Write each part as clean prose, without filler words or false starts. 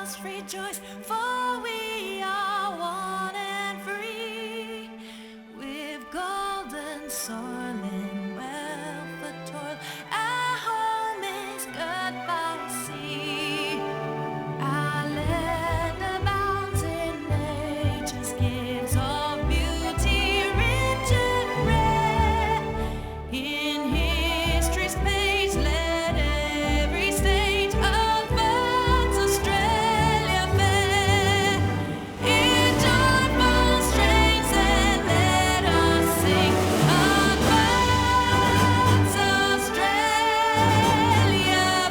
us rejoice, for we are one and free, with golden soil and wealth of toil. Our home is good by sea. Our land abounds in nature's gifts of beauty, rich and rare. In history's page, let every stage of birds Australia fair. In joyful strains, and let us sing of birds Australia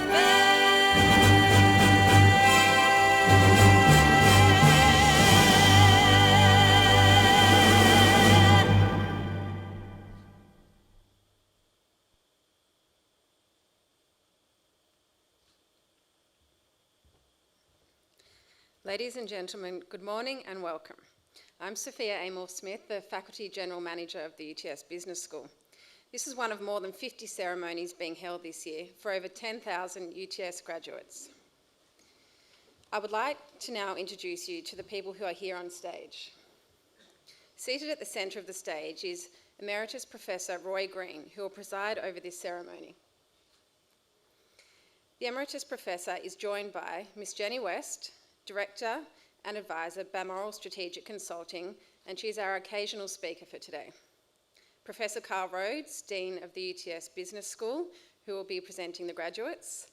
fair. Ladies and gentlemen, good morning and welcome. I'm Sophia Amor-Smith, the Faculty General Manager of the UTS Business School. This is one of more than 50 ceremonies being held this year for over 10,000 UTS graduates. I would like to now introduce you to the people who are here on stage. Seated at the centre of the stage is Emeritus Professor Roy Green, who will preside over this ceremony. The Emeritus Professor is joined by Miss Jenny West, Director and Advisor, Balmoral Strategic Consulting, and she's our occasional speaker for today. Professor Carl Rhodes, Dean of the UTS Business School, who will be presenting the graduates.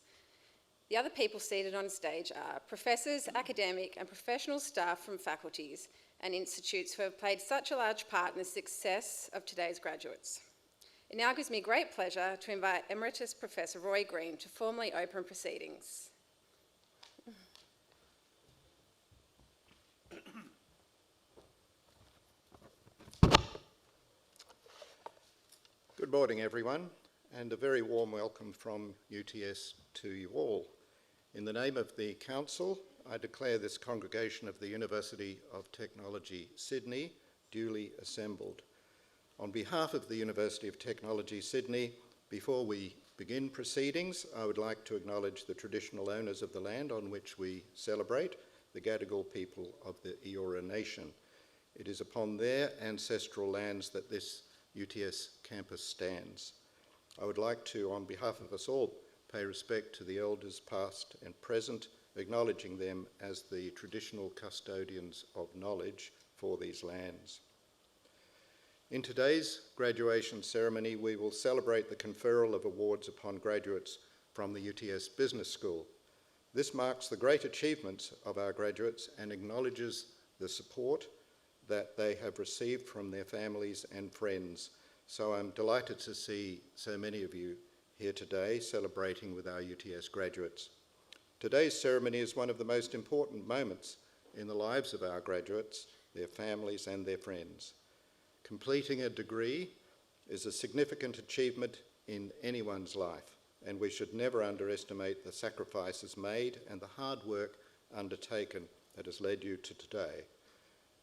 The other people seated on stage are professors, academic and professional staff from faculties and institutes who have played such a large part in the success of today's graduates. It now gives me great pleasure to invite Emeritus Professor Roy Green to formally open proceedings. Good morning, everyone, and a very warm welcome from UTS to you all. In the name of the Council, I declare this congregation of the University of Technology, Sydney, duly assembled. On behalf of the University of Technology, Sydney, before we begin proceedings, I would like to acknowledge the traditional owners of the land on which we celebrate, the Gadigal people of the Eora Nation. It is upon their ancestral lands that this UTS campus stands. I would like to, on behalf of us all, pay respect to the elders past and present, acknowledging them as the traditional custodians of knowledge for these lands. In today's graduation ceremony, we will celebrate the conferral of awards upon graduates from the UTS Business School. This marks the great achievements of our graduates and acknowledges the support that they have received from their families and friends. So I'm delighted to see so many of you here today celebrating with our UTS graduates. Today's ceremony is one of the most important moments in the lives of our graduates, their families and their friends. Completing a degree is a significant achievement in anyone's life, and we should never underestimate the sacrifices made and the hard work undertaken that has led you to today.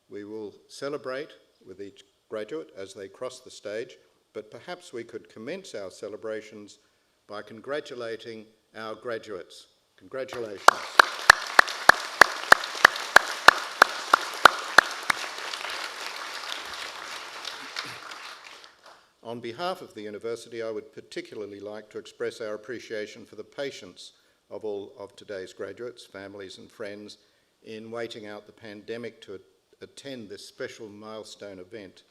We will celebrate with each graduate as they cross the stage, but perhaps we could commence our celebrations by congratulating our graduates. Congratulations. On behalf of the University, I would particularly like to express our appreciation for the patience of all of today's graduates, families and friends in waiting out the pandemic to attend this special milestone event.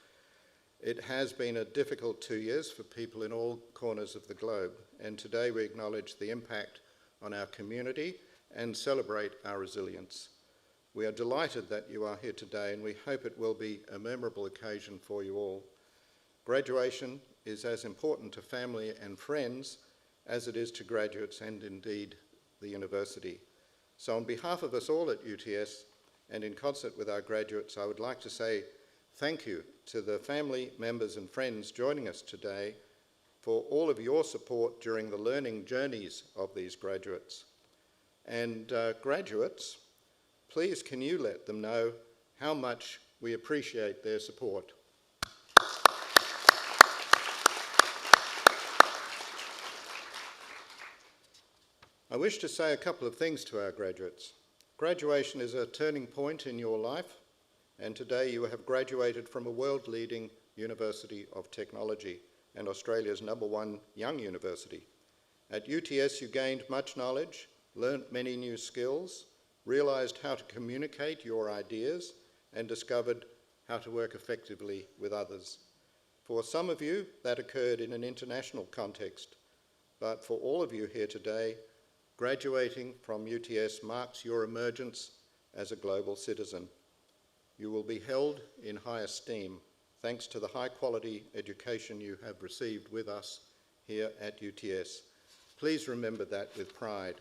It has been a difficult 2 years for people in all corners of the globe, and today we acknowledge the impact on our community and celebrate our resilience. We are delighted that you are here today, and we hope it will be a memorable occasion for you all. Graduation is as important to family and friends as it is to graduates and indeed the university. So on behalf of us all at UTS and in concert with our graduates, I would like to say thank you to the family members and friends joining us today for all of your support during the learning journeys of these graduates. And graduates, please can you let them know how much we appreciate their support. I wish to say a couple of things to our graduates. Graduation is a turning point in your life, and today you have graduated from a world-leading University of Technology and Australia's #1 young university. At UTS you gained much knowledge, learnt many new skills, realised how to communicate your ideas, and discovered how to work effectively with others. For some of you, that occurred in an international context, but for all of you here today, graduating from UTS marks your emergence as a global citizen. You will be held in high esteem thanks to the high-quality education you have received with us here at UTS. Please remember that with pride.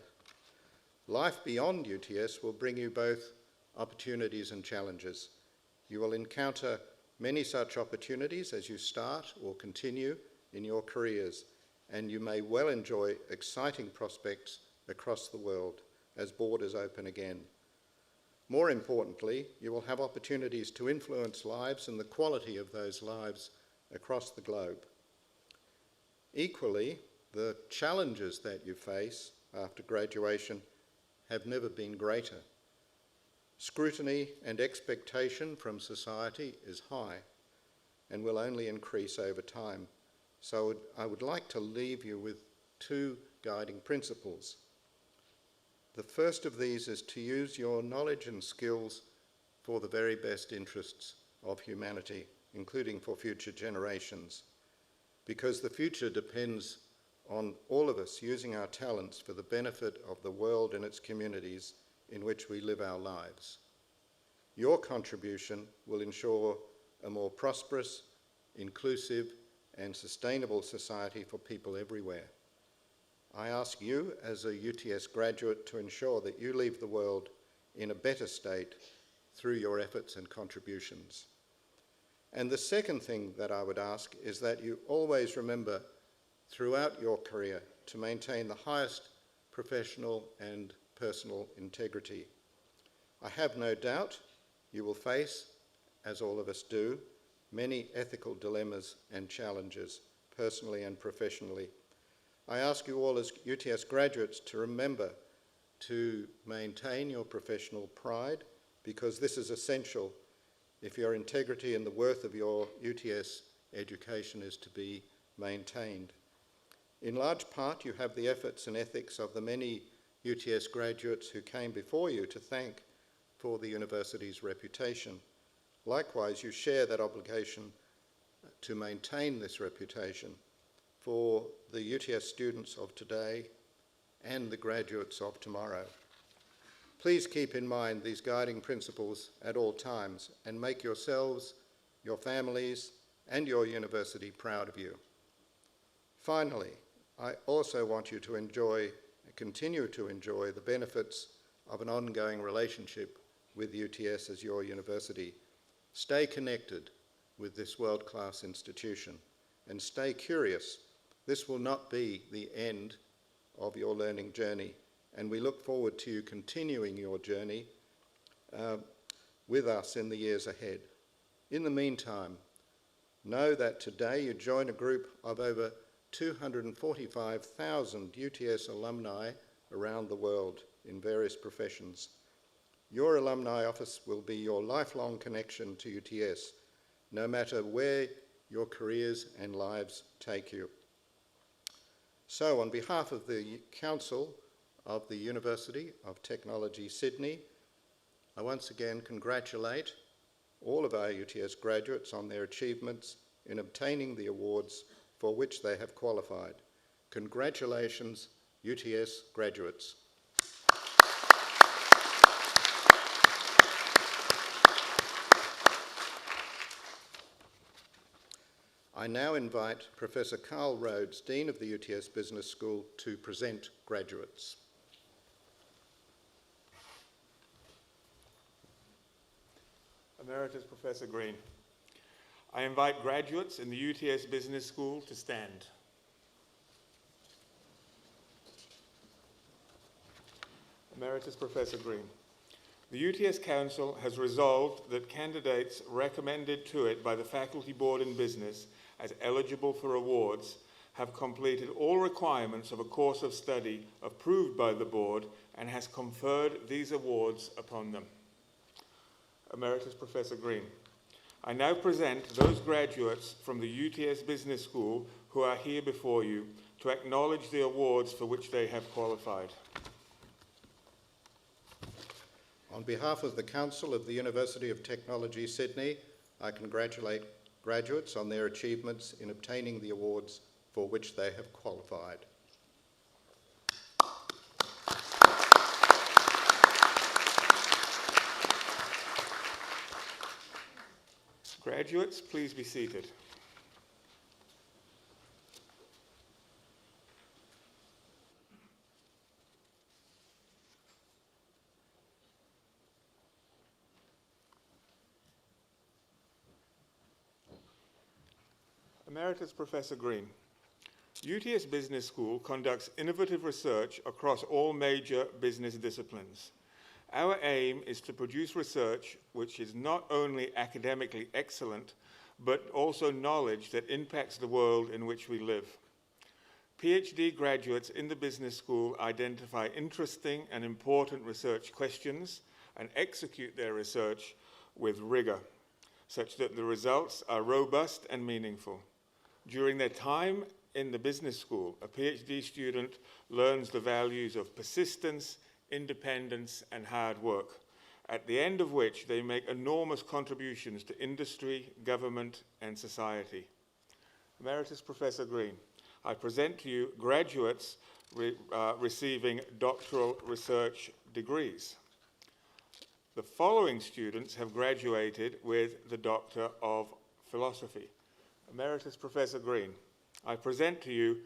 Life beyond UTS will bring you both opportunities and challenges. You will encounter many such opportunities as you start or continue in your careers, and you may well enjoy exciting prospects across the world as borders open again. More importantly, you will have opportunities to influence lives and the quality of those lives across the globe. Equally, the challenges that you face after graduation have never been greater. Scrutiny and expectation from society is high and will only increase over time. So I would like to leave you with 2 guiding principles. The first of these is to use your knowledge and skills for the very best interests of humanity, including for future generations, because the future depends on all of us using our talents for the benefit of the world and its communities in which we live our lives. Your contribution will ensure a more prosperous, inclusive, and sustainable society for people everywhere. I ask you as a UTS graduate to ensure that you leave the world in a better state through your efforts and contributions. And the second thing that I would ask is that you always remember throughout your career to maintain the highest professional and personal integrity. I have no doubt you will face, as all of us do, many ethical dilemmas and challenges, personally and professionally. I ask you all as UTS graduates to remember to maintain your professional pride, because this is essential if your integrity and the worth of your UTS education is to be maintained. In large part, you have the efforts and ethics of the many UTS graduates who came before you to thank for the university's reputation. Likewise, you share that obligation to maintain this reputation for the UTS students of today and the graduates of tomorrow. Please keep in mind these guiding principles at all times and make yourselves, your families, and your university proud of you. Finally, I also want you to continue to enjoy the benefits of an ongoing relationship with UTS as your university. Stay connected with this world-class institution and stay curious. This will not be the end of your learning journey, and we look forward to you continuing your journey with us in the years ahead. In the meantime, know that today you join a group of over 245,000 UTS alumni around the world in various professions. Your alumni office will be your lifelong connection to UTS, no matter where your careers and lives take you. So, on behalf of the Council of the University of Technology, Sydney, I once again congratulate all of our UTS graduates on their achievements in obtaining the awards for which they have qualified. Congratulations, UTS graduates. I now invite Professor Carl Rhodes, Dean of the UTS Business School, to present graduates. Emeritus Professor Green, I invite graduates in the UTS Business School to stand. Emeritus Professor Green, the UTS Council has resolved that candidates recommended to it by the Faculty Board in Business as eligible for awards have completed all requirements of a course of study approved by the board and has conferred these awards upon them. Emeritus Professor Green. I now present those graduates from the UTS Business School who are here before you to acknowledge the awards for which they have qualified. On behalf of the Council of the University of Technology, Sydney, I congratulate graduates on their achievements in obtaining the awards for which they have qualified. Graduates, please be seated. Emeritus Professor Green. UTS Business School conducts innovative research across all major business disciplines. Our aim is to produce research which is not only academically excellent, but also knowledge that impacts the world in which we live. PhD graduates in the business school identify interesting and important research questions and execute their research with rigor, such that the results are robust and meaningful. During their time in the business school, a PhD student learns the values of persistence, independence, and hard work, at the end of which they make enormous contributions to industry, government, and society. Emeritus Professor Green, I present to you graduates receiving doctoral research degrees. The following students have graduated with the Doctor of Philosophy. Emeritus Professor Green, I present to you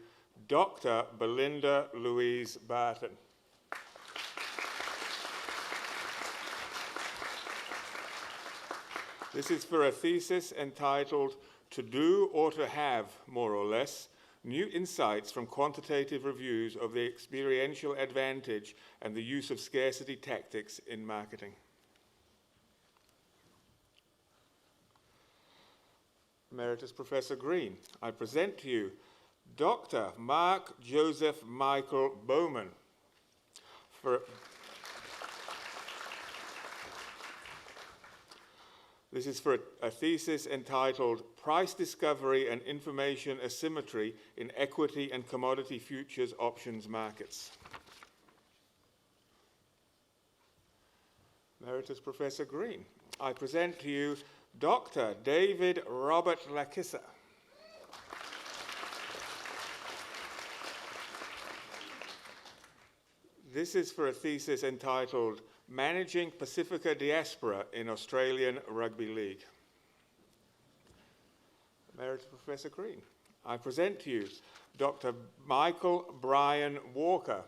Dr. Belinda Louise Barton. This is for a thesis entitled To Do or to Have, More or Less, New Insights from Quantitative Reviews of the Experiential Advantage and the Use of Scarcity Tactics in Marketing. Emeritus Professor Green, I present to you Dr. Mark Joseph Michael Bowman. This is for a thesis entitled Price Discovery and Information Asymmetry in Equity and Commodity Futures Options Markets. Emeritus Professor Green, I present to you Dr. David Robert Lakissa. This is for a thesis entitled Managing Pacifica Diaspora in Australian Rugby League. Emeritus Professor Green, I present to you Dr. Michael Brian Walker.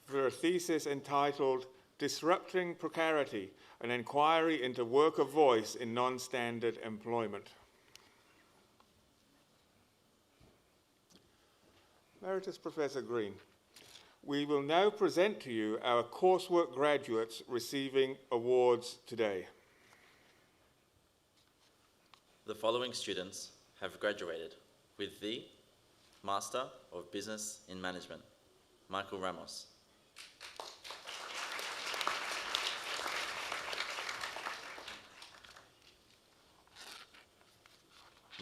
For a thesis entitled Disrupting Precarity, an Inquiry into Worker Voice in Non-Standard Employment. Emeritus Professor Green, we will now present to you our coursework graduates receiving awards today. The following students have graduated with the Master of Business in Management, Michael Ramos.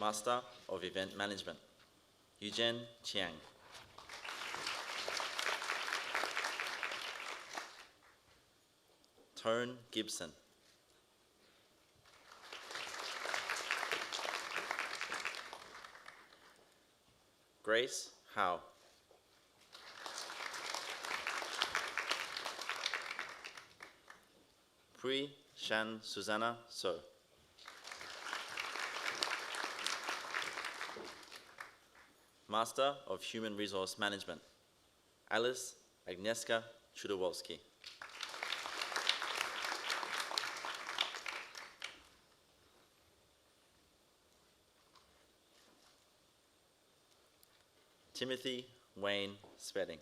Master of Event Management, Eugene Chiang. Tone Gibson. Grace Howe. Pui Shan Susanna So. Master of Human Resource Management, Alice Agnieszka Chudowolski. Timothy Wayne Spedding.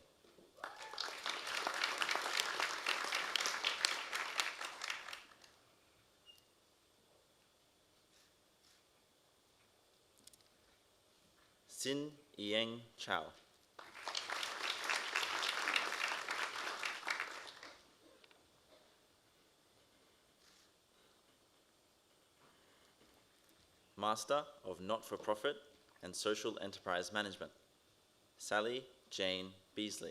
Sin Ieng Chow. Master of Not-for-Profit and Social Enterprise Management, Sally Jane Beasley.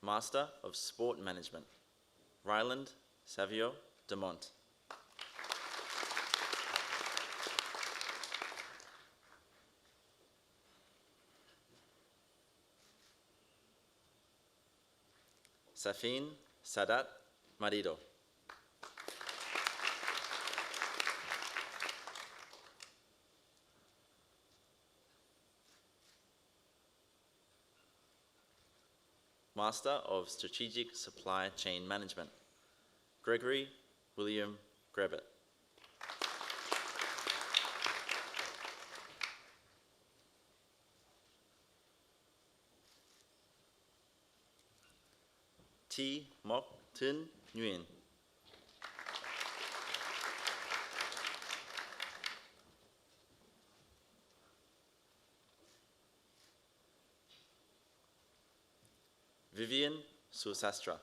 Master of Sport Management, Ryland Savio de Mont. Safin Sadat Marido. Master of Strategic Supply Chain Management, Gregory William Grebet. T. Mok Tin Nguyen. Vivian Susastra.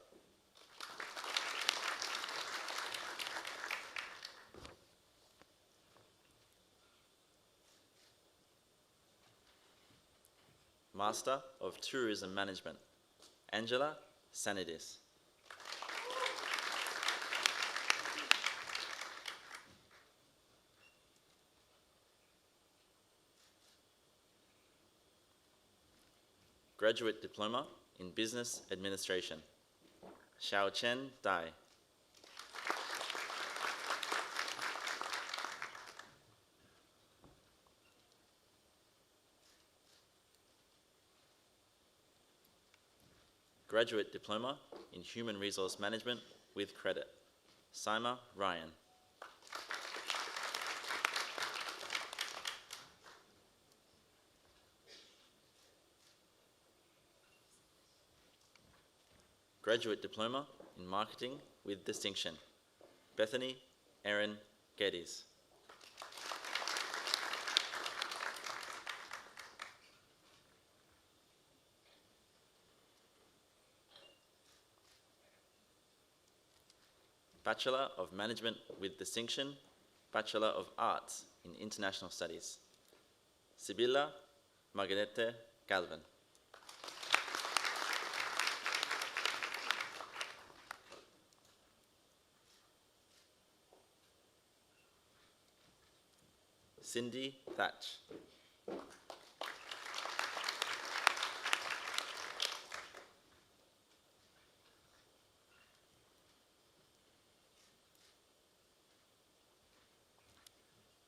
Master of Tourism Management, Angela Sanidis. Graduate Diploma in Business Administration, Xiao Chen Dai. Graduate Diploma in Human Resource Management with credit, Sima Ryan. Graduate Diploma in Marketing with distinction, Bethany Erin Geddes. Bachelor of Management with distinction, Bachelor of Arts in International Studies, Sibilla Margarete Galvin. Cindy Thatch.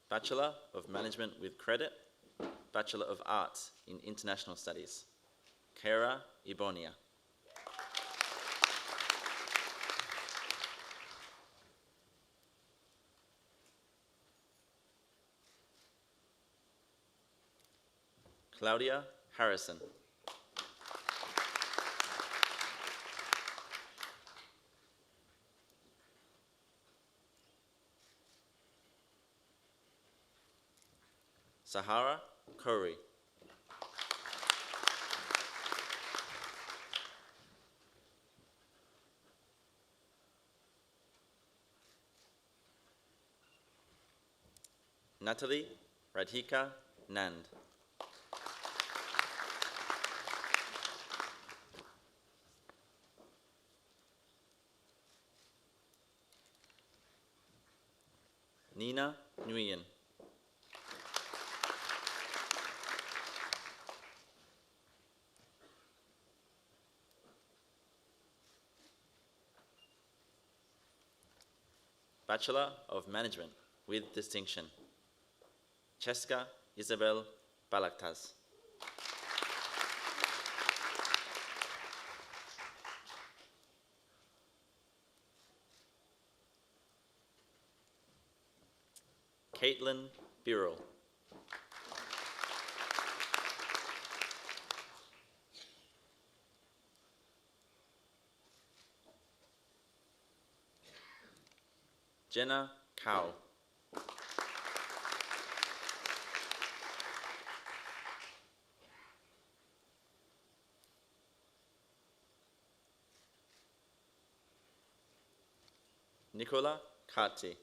Bachelor of Management with credit, Bachelor of Arts in International Studies, Kara Ibonia. Claudia Harrison. Sahara Khoury. Natalie Radhika Nand. Nina Nguyen. Bachelor of Management with distinction, Cheska Isabel Balaktas. Caitlin Birrell. Jenna Cow. Nicola Kati.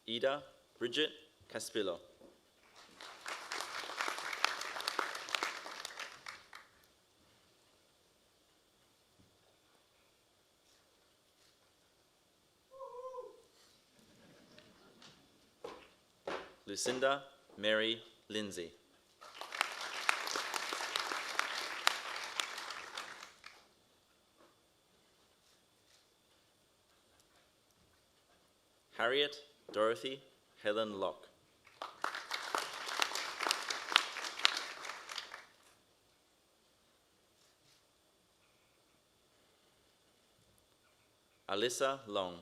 Ida Bridget Caspillo. Lucinda Mary Lindsay. Harriet Dorothy Helen Locke. Alyssa Long.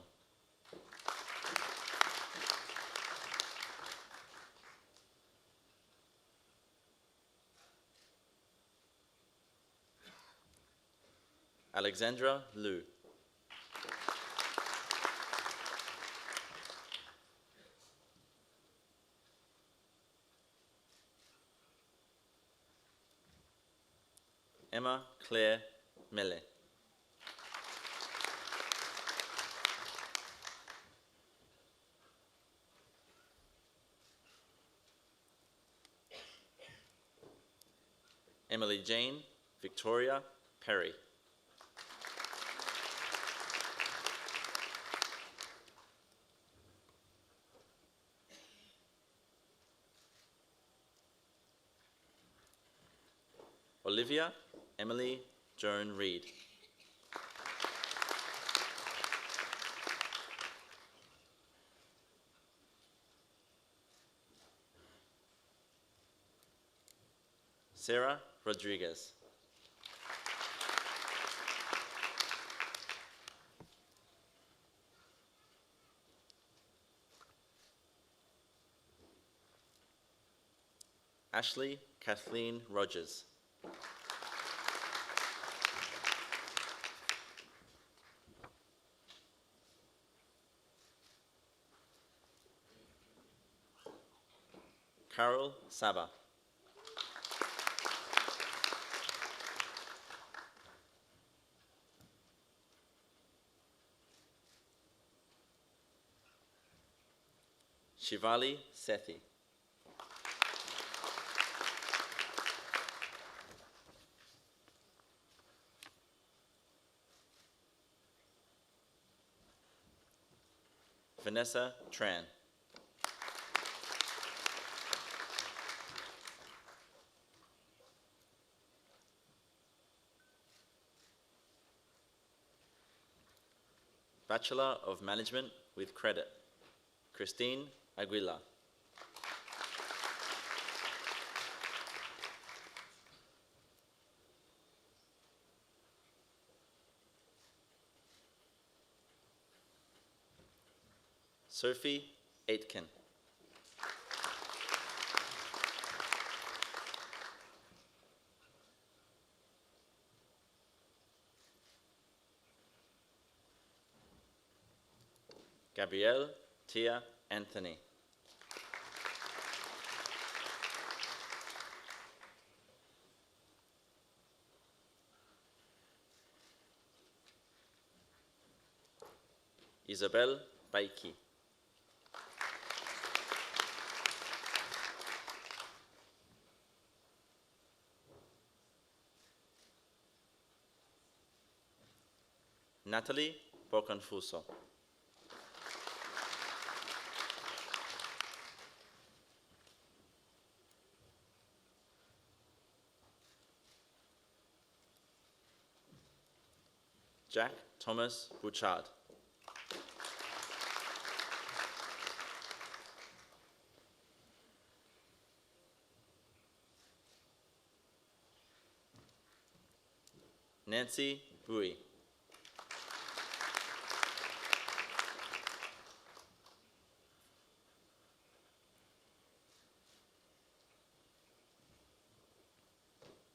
Alexandra Liu. Emma Claire Mele. Emily Jane Victoria Perry. Olivia Emily Joan Reed. Sarah Rodriguez. Ashley Kathleen Rogers. Carol Saba. Shivali Sethi. Vanessa Tran. Bachelor of Management with Credit, Christine Aguila. Sophie Aitken. Gabrielle Tia Anthony. Isabel Baiki. Natalie Bocanfuso. Jack Thomas Bouchard. Nancy Bui.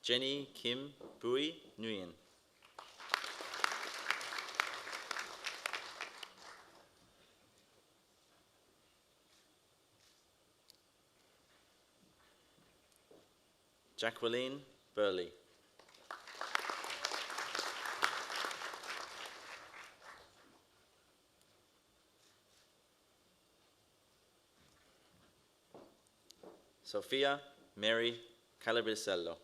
Jenny Kim Bui Nguyen. Jacqueline Burley. Sophia Mary Calabrisello.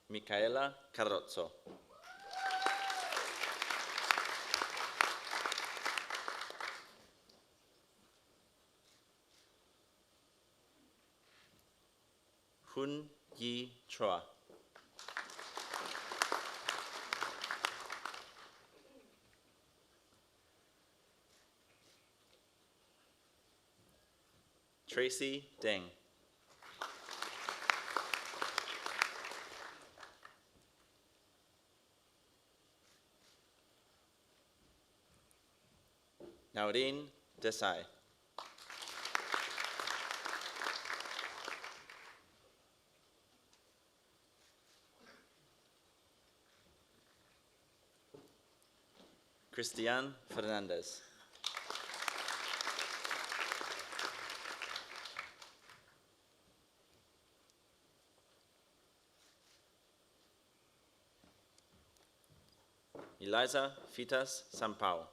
Micaela Carrozzo. Hun Yi Chua. Tracy Deng. Naureen Desai. Christian Fernandez. Eliza Fitas Sampao.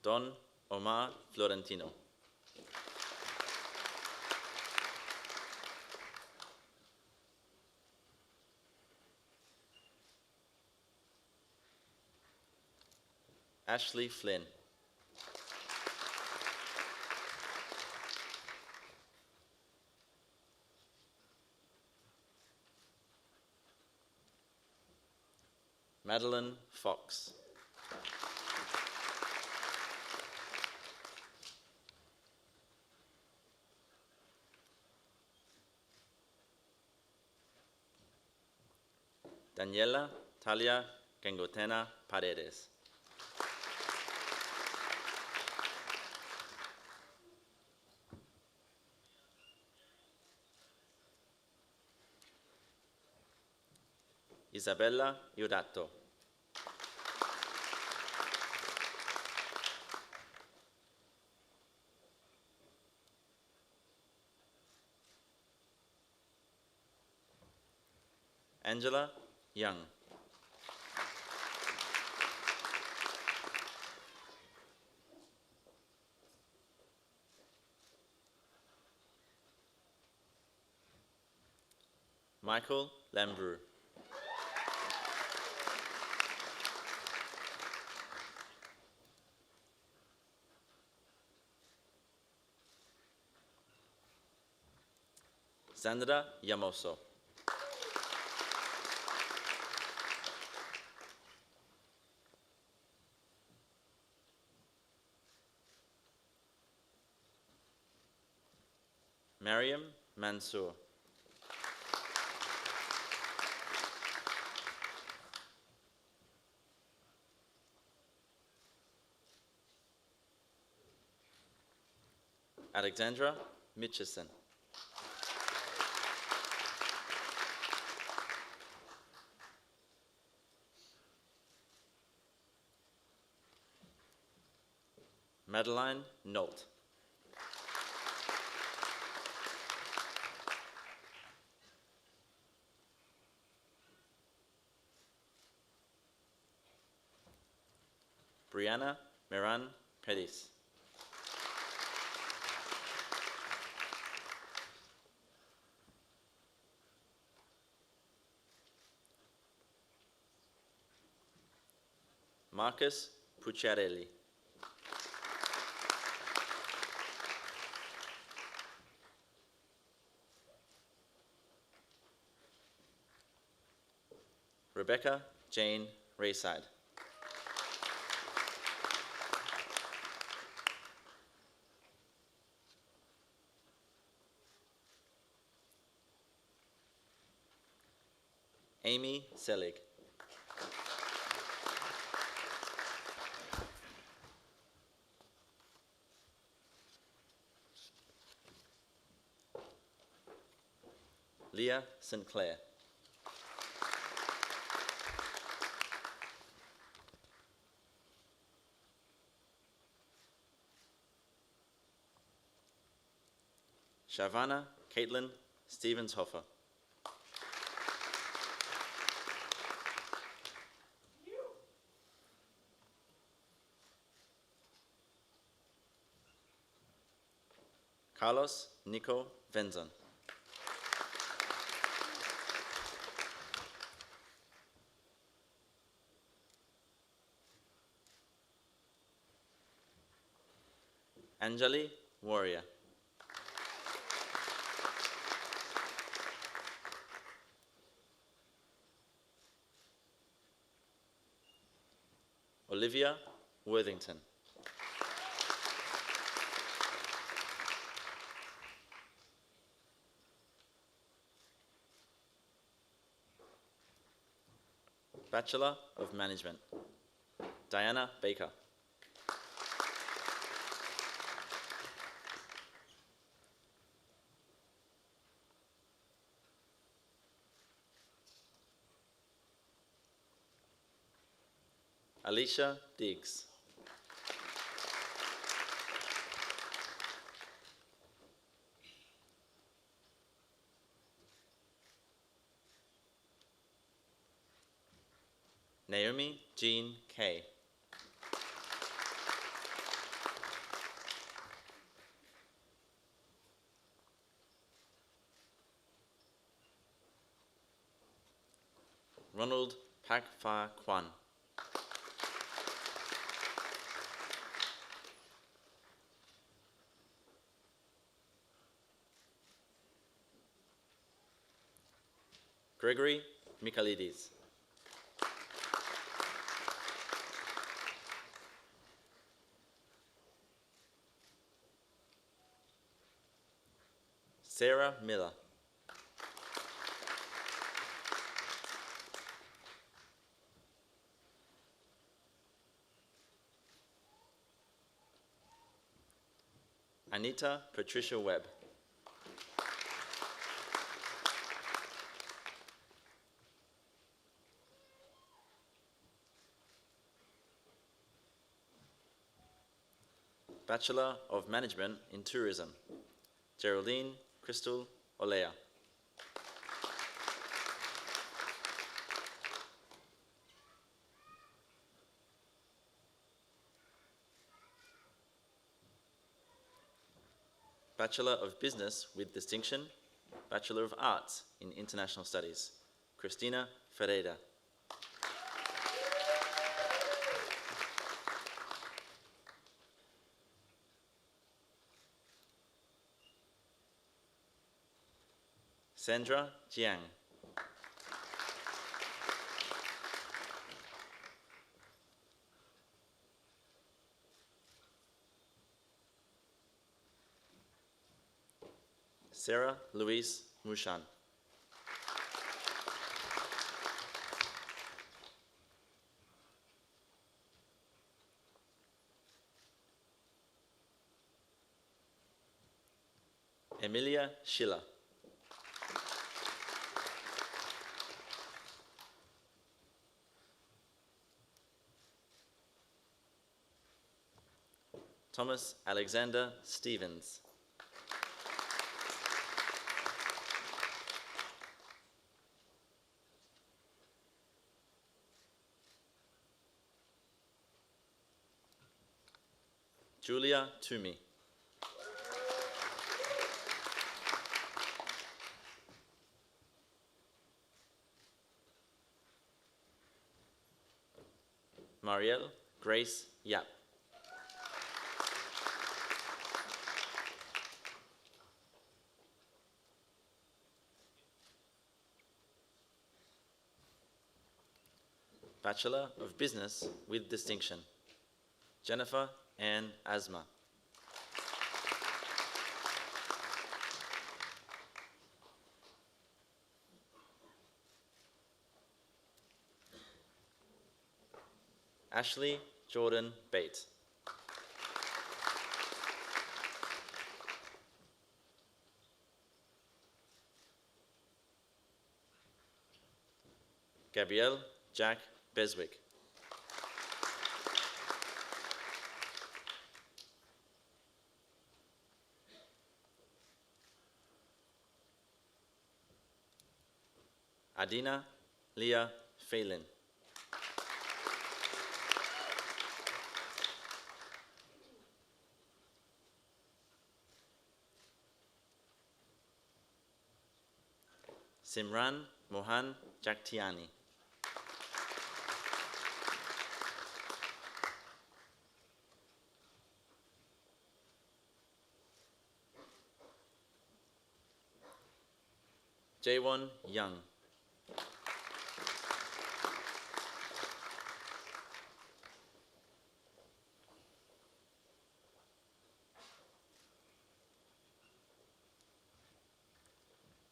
Don Omar Florentino. Ashley Flynn. Madeline Fox. Daniela Talia Gengotena Paredes. Isabella Iodato. Angela Young. Michael Lambrou. Sandra Yamoso. Mariam Mansour. Alexandra Mitchison. Madeline Nolt. Brianna Meran Pettis. Marcus Pucciarelli. Rebecca Jane Rayside. Amy Selig. Leah St. Clair. Shavana Caitlin Stevens-Hoffer. Carlos Nico Venzon. Anjali Warrior. Olivia Worthington. Bachelor of Management, Diana Baker. Alicia Diggs. Naomi Jean Kay. Ronald Pak Fa Kwan. Gregory Michaelides. Sarah Miller. Anita Patricia Webb. Bachelor of Management in Tourism, Geraldine Crystal Olea. Bachelor of Business with Distinction, Bachelor of Arts in International Studies, Cristina Ferreira. Sandra Jiang. Sarah Louise Mushan. Emilia Schiller. Thomas Alexander Stevens. Julia Toomey. Marielle Grace Yap. Bachelor of Business with Distinction, Jennifer Ann Asma. Ashley Jordan Bate. Gabrielle Jack Beswick. Adina Leah Phelan. Simran Mohan Jaktiani. Jaewon Young.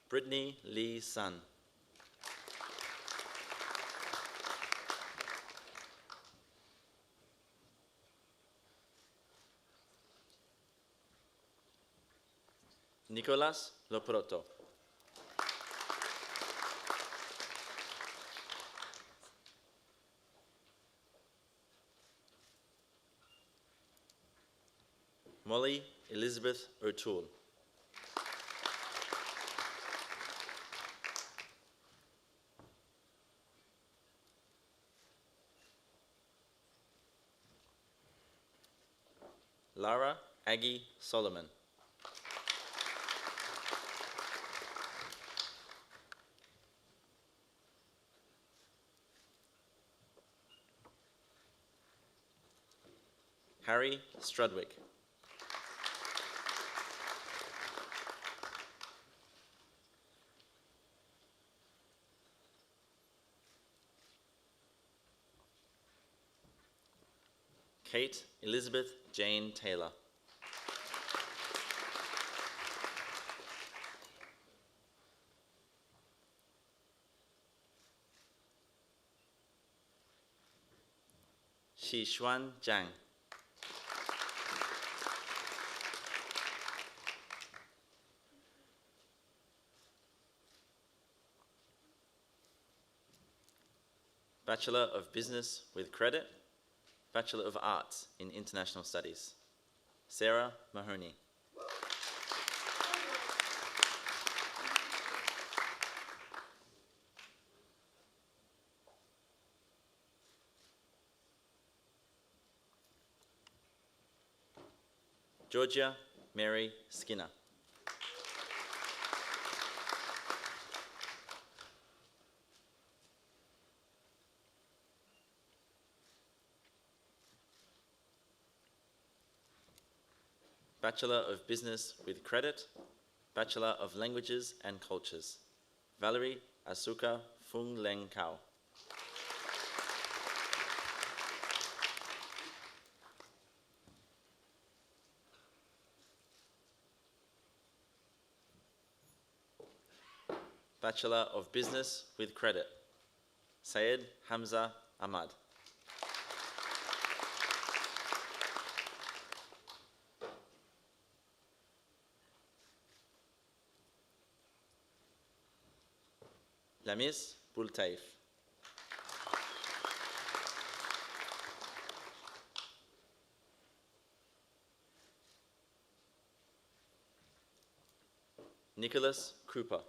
Brittany Lee Sun. Nicolas Loproto. Molly Elizabeth O'Toole. Lara Aggie Solomon. Harry Strudwick. Kate Elizabeth Jane Taylor. Xishuan Zhang. Bachelor of Business with Credit, Bachelor of Arts in International Studies, Sarah Mahoney. Georgia Mary Skinner. Bachelor of Business with Credit, Bachelor of Languages and Cultures, Valerie Asuka Fung Leng Kao. Bachelor of Business with Credit, Syed Hamza Ahmad. Lamis Bultaif. Nicholas Cooper.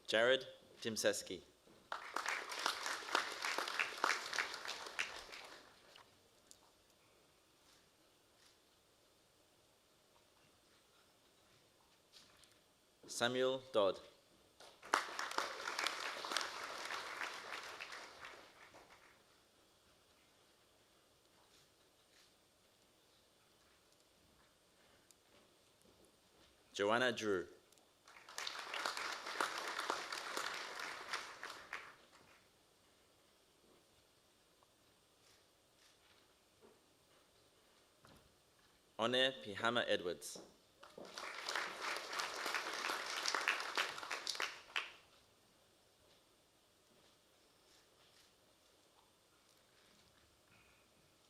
Jared Timseski. Samuel Dodd. Joanna Drew. One Pihama Edwards.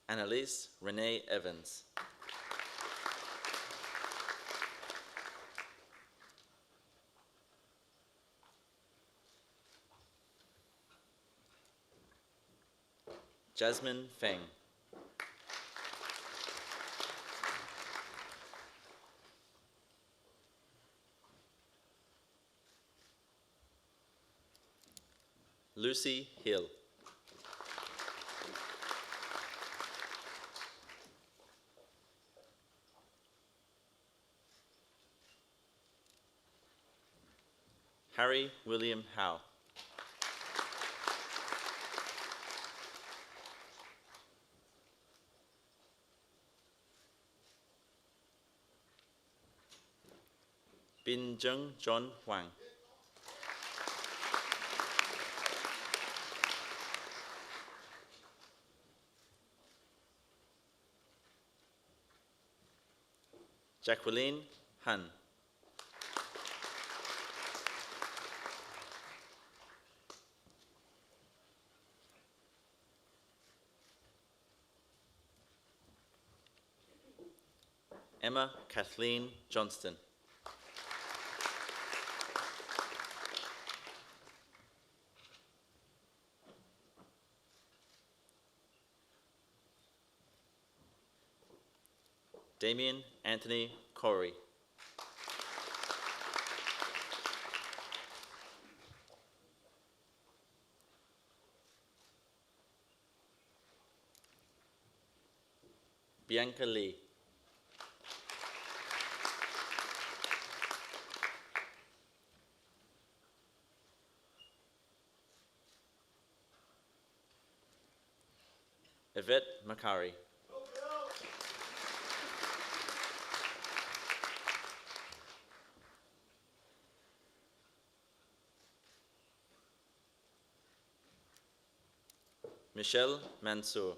Annalise Renee Evans. Jasmine Feng. Lucy Hill. Harry William Howe. Bin Jung John Huang. Jacqueline Han. Emma Kathleen Johnston. Damien Anthony Corey. Bianca Lee. Yvette Macari. Michelle Mansour.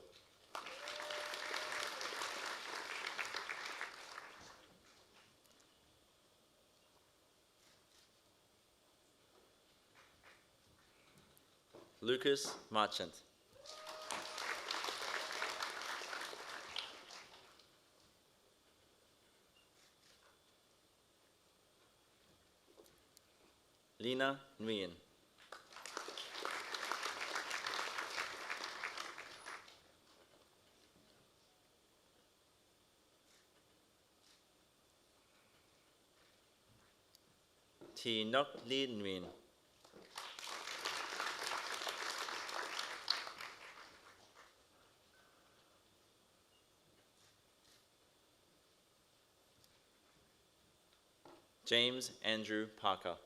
Lucas Marchant. Lina Nguyen. Thi Ngoc Ly Nguyen. James Andrew Parker.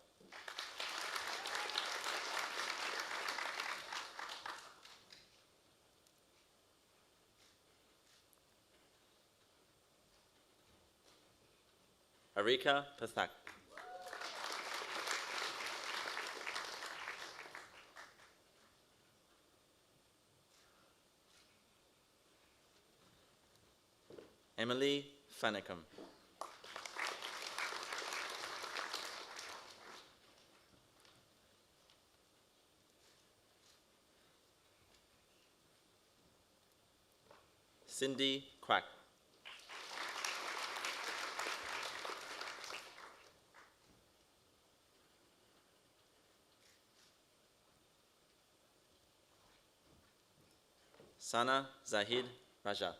Arika Pathak. Emily Fanicum. Cindy Quack. Sana Zahid Raja.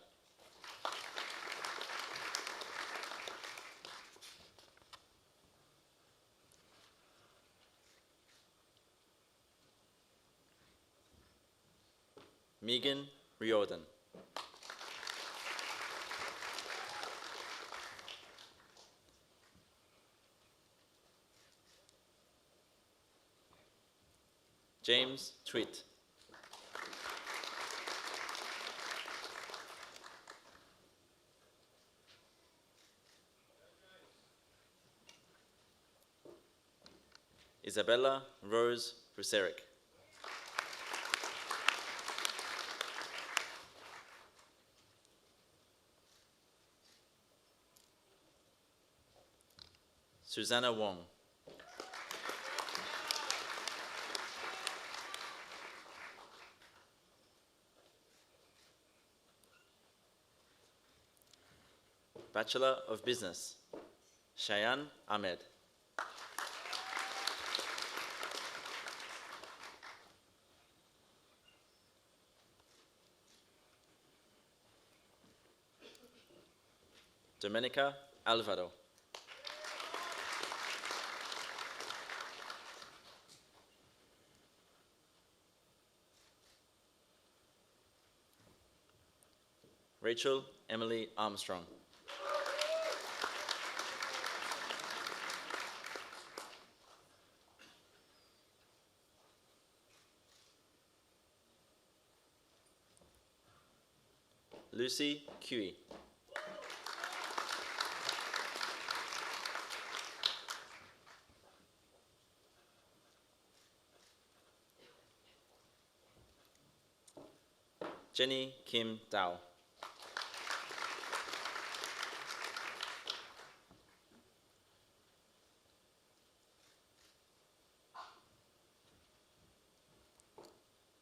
Megan Riordan. James Tweet. Isabella Rose Bruseric. Susanna Wong. Bachelor of Business, Shayan Ahmed. Domenica Alvaro. Rachel Emily Armstrong. Lucy Cui. Jenny Kim Dao.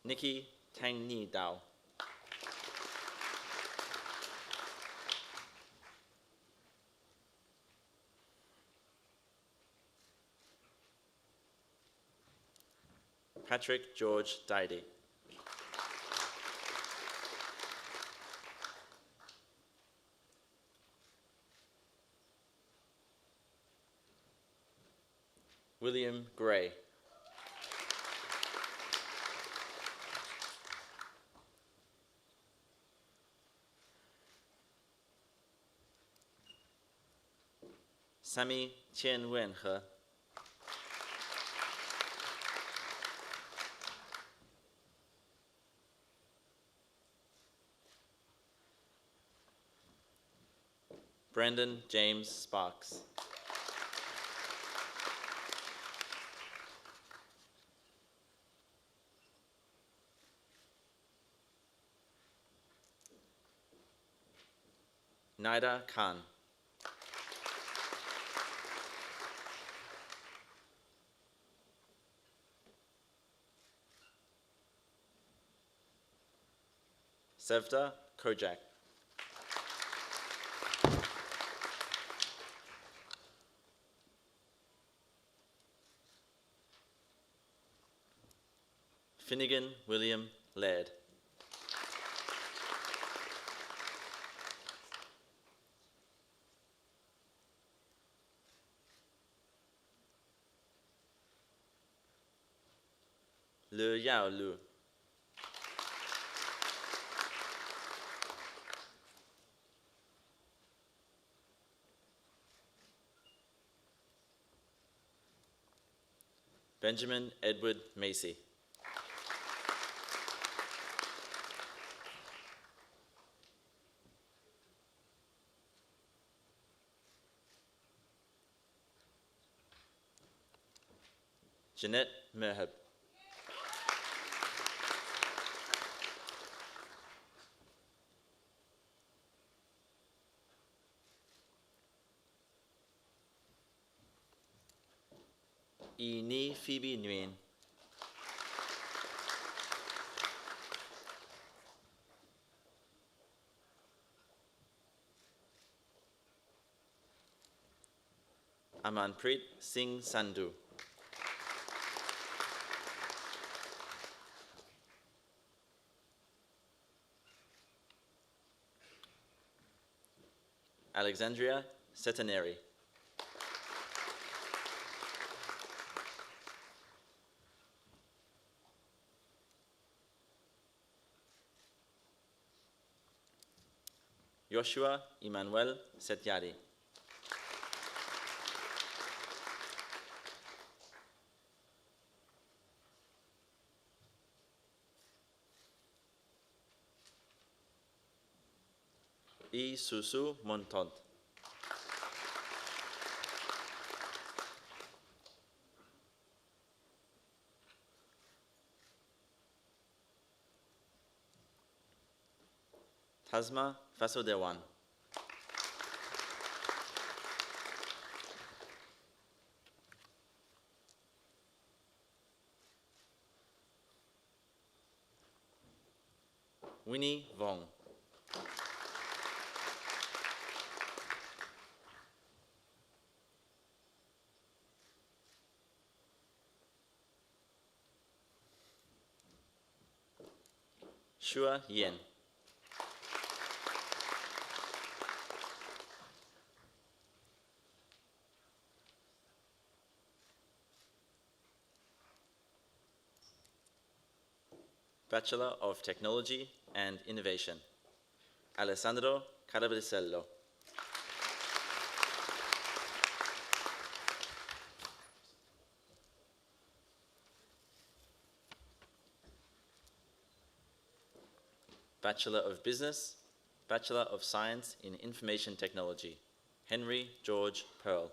Nikki Tang Ni Dao. Patrick George Daidy. William Gray. Sammy Qian Wen He. Brandon James Sparks. Naida Khan. Sevda Kojak. Finnegan William Laird. Le Yao Lu. Benjamin Edward Macy. Jeanette Merhab. Ni Phoebe Nguyen. Amanpreet Singh Sandhu. Alexandria Setaneri. Joshua Emmanuel Setyari. Susu Montont. Tasma Vasudewan. Winnie Vong. Shua Yen. Bachelor of Technology and Innovation, Alessandro Carabrisello. Bachelor of Business, Bachelor of Science in Information Technology, Henry George Pearl.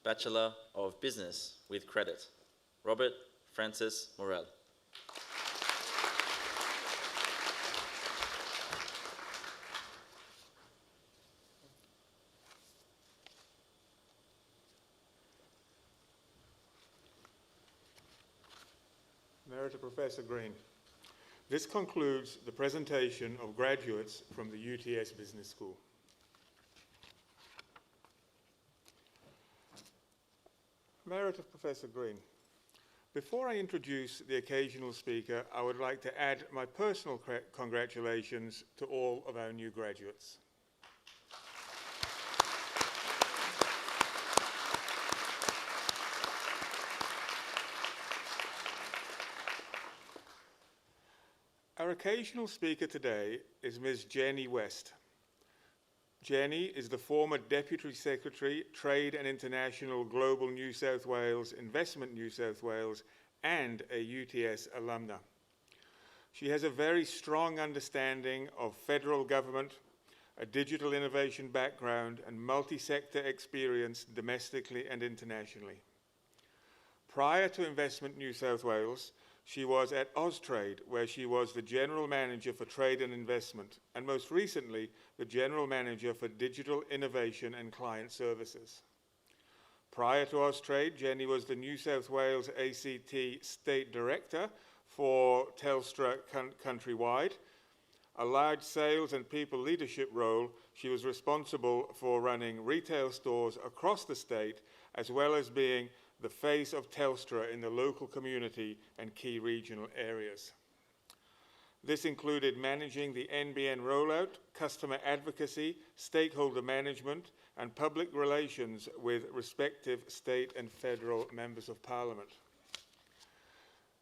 Bachelor of Business with Credit, Robert Francis Morel. Emerita Professor Green. This concludes the presentation of graduates from the UTS Business School. Emerita Professor Green. Before I introduce the occasional speaker, I would like to add my personal congratulations to all of our new graduates. Our occasional speaker today is Ms. Jenny West. Jenny is the former Deputy Secretary, Trade and International Global New South Wales, Investment New South Wales, and a UTS alumna. She has a very strong understanding of federal government, a digital innovation background, and multi-sector experience domestically and internationally. Prior to Investment New South Wales, she was at Austrade, where she was the General Manager for Trade and Investment, and most recently, the General Manager for Digital Innovation and Client Services. Prior to Austrade, Jenny was the New South Wales ACT State Director for Telstra countrywide. A large sales and people leadership role, she was responsible for running retail stores across the state, as well as being the face of Telstra in the local community and key regional areas. This included managing the NBN rollout, customer advocacy, stakeholder management, and public relations with respective state and federal members of parliament.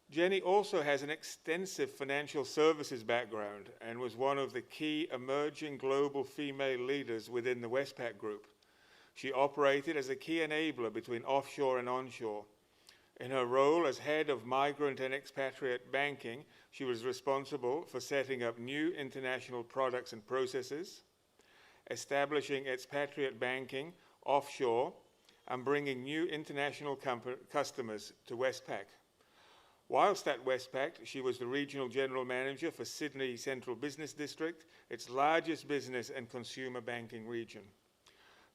Jenny also has an extensive financial services background and was one of the key emerging global female leaders within the Westpac Group. She operated as a key enabler between offshore and onshore. In her role as head of migrant and expatriate banking, she was responsible for setting up new international products and processes, establishing expatriate banking offshore, and bringing new international customers to Westpac. Whilst at Westpac, she was the Regional General Manager for Sydney Central Business District, its largest business and consumer banking region.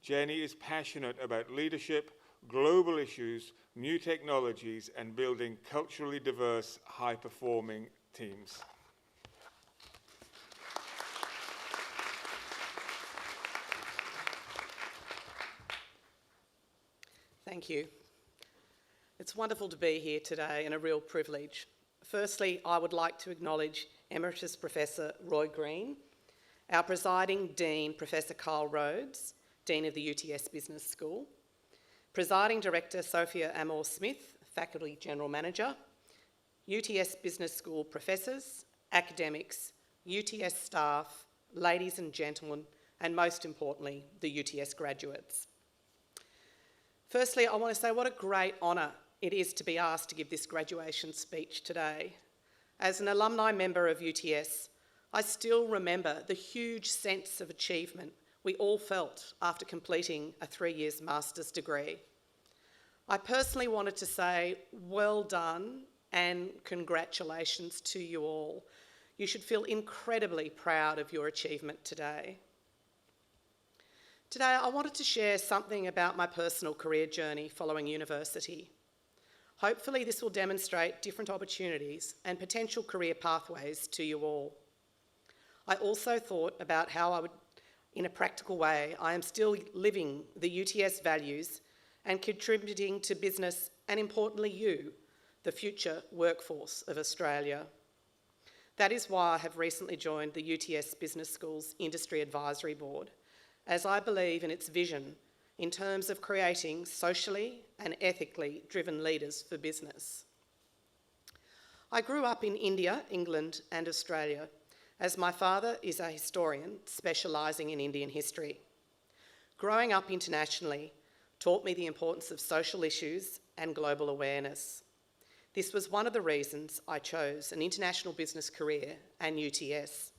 Jenny is passionate about leadership, global issues, new technologies, and building culturally diverse, high-performing teams. Thank you. It's wonderful to be here today and a real privilege. Firstly, I would like to acknowledge Emeritus Professor Roy Green, our presiding Dean, Professor Carl Rhodes, Dean of the UTS Business School, Presiding Director Sophia Amor-Smith, Faculty General Manager, UTS Business School professors, academics, UTS staff, ladies and gentlemen, and most importantly, the UTS graduates. Firstly, I want to say what a great honour it is to be asked to give this graduation speech today. As an alumni member of UTS, I still remember the huge sense of achievement we all felt after completing a 3-year master's degree. I personally wanted to say well done and congratulations to you all. You should feel incredibly proud of your achievement today. Today, I wanted to share something about my personal career journey following university. Hopefully, this will demonstrate different opportunities and potential career pathways to you all. I also thought about how I would, in a practical way, I am still living the UTS values and contributing to business and, importantly, you, the future workforce of Australia. That is why I have recently joined the UTS Business School's Industry Advisory Board, as I believe in its vision in terms of creating socially and ethically driven leaders for business. I grew up in India, England and Australia, as my father is a historian specialising in Indian history. Growing up internationally taught me the importance of social issues and global awareness. This was one of the reasons I chose an international business career and UTS.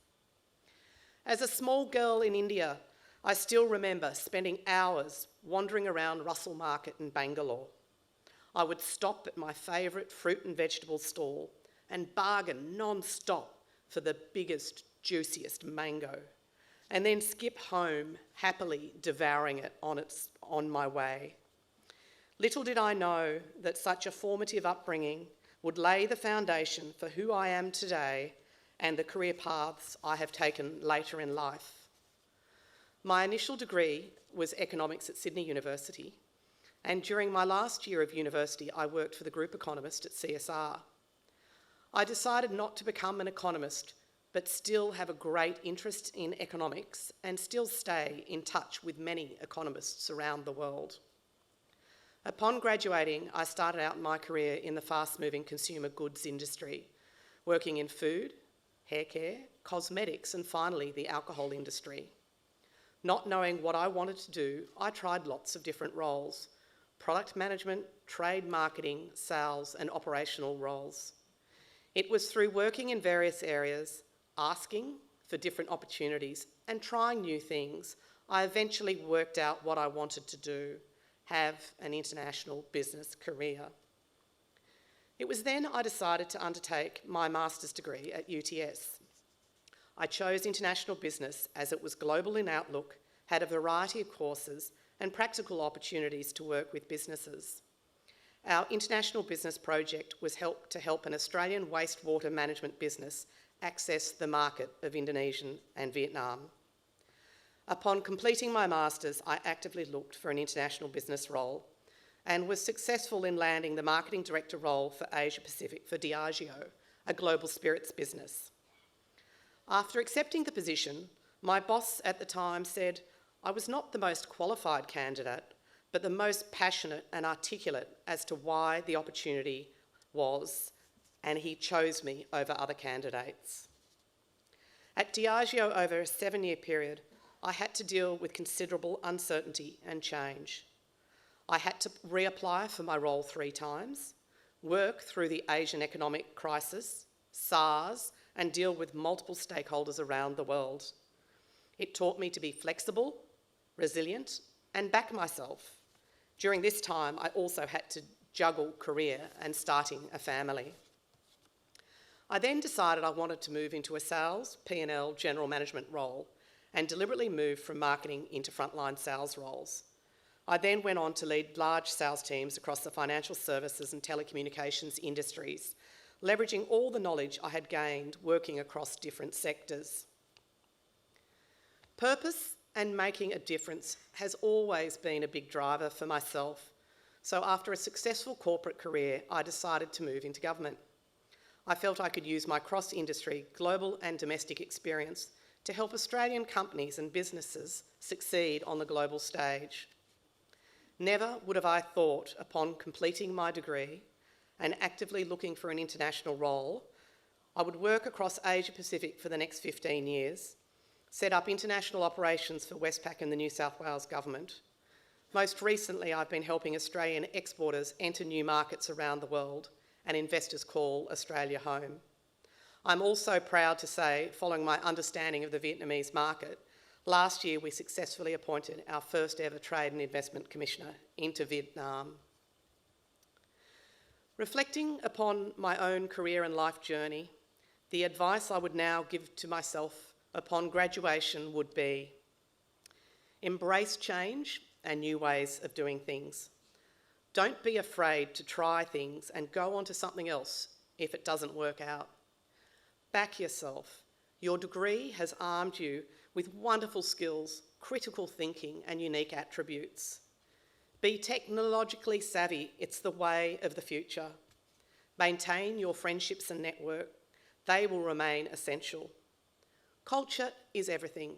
As a small girl in India, I still remember spending hours wandering around Russell Market in Bangalore. I would stop at my favourite fruit and vegetable stall and bargain non-stop for the biggest, juiciest mango, and then skip home happily devouring it on my way. Little did I know that such a formative upbringing would lay the foundation for who I am today and the career paths I have taken later in life. My initial degree was economics at Sydney University, and during my last year of university, I worked for the group economist at CSR. I decided not to become an economist, but still have a great interest in economics and still stay in touch with many economists around the world. Upon graduating, I started out my career in the fast-moving consumer goods industry, working in food, hair care, cosmetics, and finally the alcohol industry. Not knowing what I wanted to do, I tried lots of different roles: product management, trade marketing, sales, and operational roles. It was through working in various areas, asking for different opportunities, and trying new things, I eventually worked out what I wanted to do: have an international business career. It was then I decided to undertake my master's degree at UTS. I chose international business as it was global in outlook, had a variety of courses and practical opportunities to work with businesses. Our international business project was to help an Australian wastewater management business access the market of Indonesia and Vietnam. Upon completing my master's, I actively looked for an international business role and was successful in landing the marketing director role for Asia Pacific for Diageo, a global spirits business. After accepting the position, my boss at the time said I was not the most qualified candidate, but the most passionate and articulate as to why the opportunity was, and he chose me over other candidates. At Diageo, over a 7-year period, I had to deal with considerable uncertainty and change. I had to reapply for my role 3 times, work through the Asian economic crisis, SARS, and deal with multiple stakeholders around the world. It taught me to be flexible, resilient, and back myself. During this time, I also had to juggle career and starting a family. I then decided I wanted to move into a sales, P&L, general management role and deliberately moved from marketing into frontline sales roles. I then went on to lead large sales teams across the financial services and telecommunications industries, leveraging all the knowledge I had gained working across different sectors. Purpose and making a difference has always been a big driver for myself, so after a successful corporate career, I decided to move into government. I felt I could use my cross-industry, global and domestic experience to help Australian companies and businesses succeed on the global stage. Never would have I thought, upon completing my degree and actively looking for an international role, I would work across Asia Pacific for the next 15 years, set up international operations for Westpac and the New South Wales Government. Most recently, I've been helping Australian exporters enter new markets around the world and investors call Australia home. I'm also proud to say, following my understanding of the Vietnamese market, last year we successfully appointed our first ever Trade and Investment Commissioner into Vietnam. Reflecting upon my own career and life journey, the advice I would now give to myself upon graduation would be, Embrace change and new ways of doing things. Don't be afraid to try things and go on to something else if it doesn't work out. Back yourself. Your degree has armed you with wonderful skills, critical thinking, and unique attributes. Be technologically savvy. It's the way of the future. Maintain your friendships and network. They will remain essential. Culture is everything.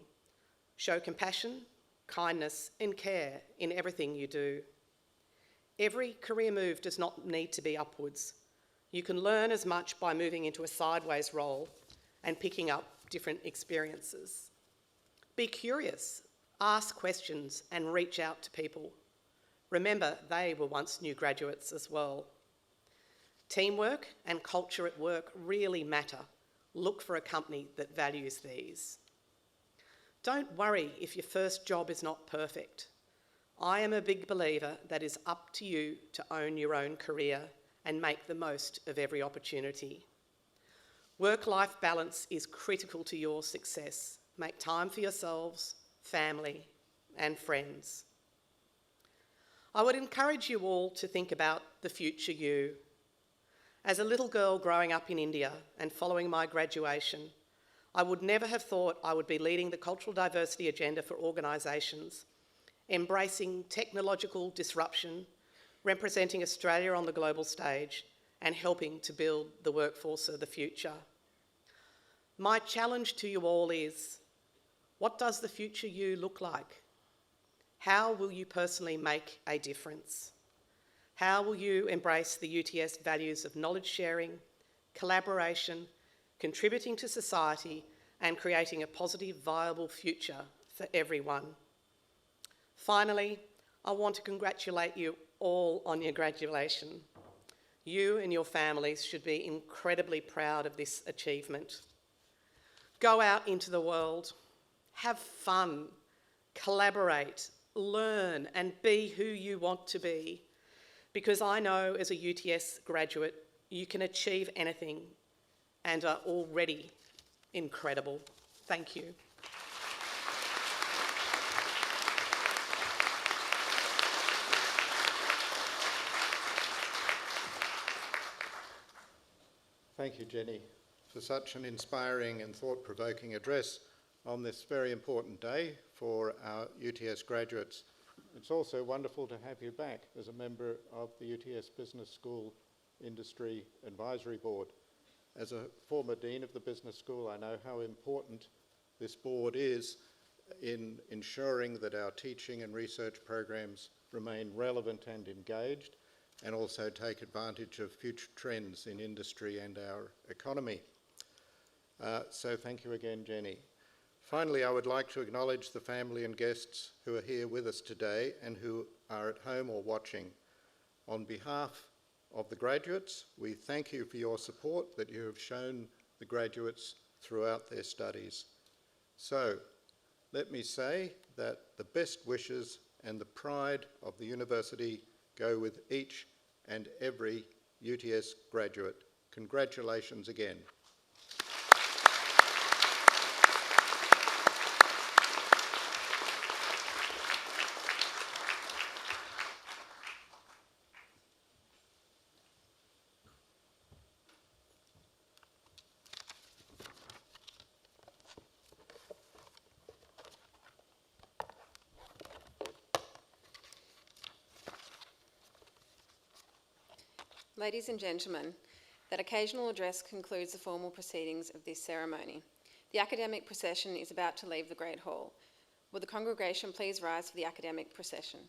Show compassion, kindness, and care in everything you do. Every career move does not need to be upwards. You can learn as much by moving into a sideways role and picking up different experiences. Be curious, ask questions, and reach out to people. Remember, they were once new graduates as well. Teamwork and culture at work really matter. Look for a company that values these. Don't worry if your first job is not perfect. I am a big believer that it's up to you to own your own career and make the most of every opportunity. Work-life balance is critical to your success. Make time for yourselves, family, and friends. I would encourage you all to think about the future you. As a little girl growing up in India and following my graduation, I would never have thought I would be leading the cultural diversity agenda for organisations, embracing technological disruption, representing Australia on the global stage, and helping to build the workforce of the future. My challenge to you all is, what does the future you look like? How will you personally make a difference? How will you embrace the UTS values of knowledge sharing, collaboration, contributing to society, and creating a positive, viable future for everyone? Finally, I want to congratulate you all on your graduation. You and your families should be incredibly proud of this achievement. Go out into the world, have fun, collaborate, learn, and be who you want to be. Because I know as a UTS graduate, you can achieve anything and are already incredible. Thank you. Thank you, Jenny, for such an inspiring and thought-provoking address on this very important day for our UTS graduates. It's also wonderful to have you back as a member of the UTS Business School Industry Advisory Board. As a former Dean of the Business School, I know how important this board is in ensuring that our teaching and research programs remain relevant and engaged, and also take advantage of future trends in industry and our economy. So thank you again, Jenny. Finally, I would like to acknowledge the family and guests who are here with us today and who are at home or watching. On behalf of the graduates, we thank you for your support that you have shown the graduates throughout their studies. So, let me say that the best wishes and the pride of the university go with each and every UTS graduate. Congratulations again. Ladies and gentlemen, that occasional address concludes the formal proceedings of this ceremony. The academic procession is about to leave the Great Hall. Will the congregation please rise for the academic procession?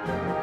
Thank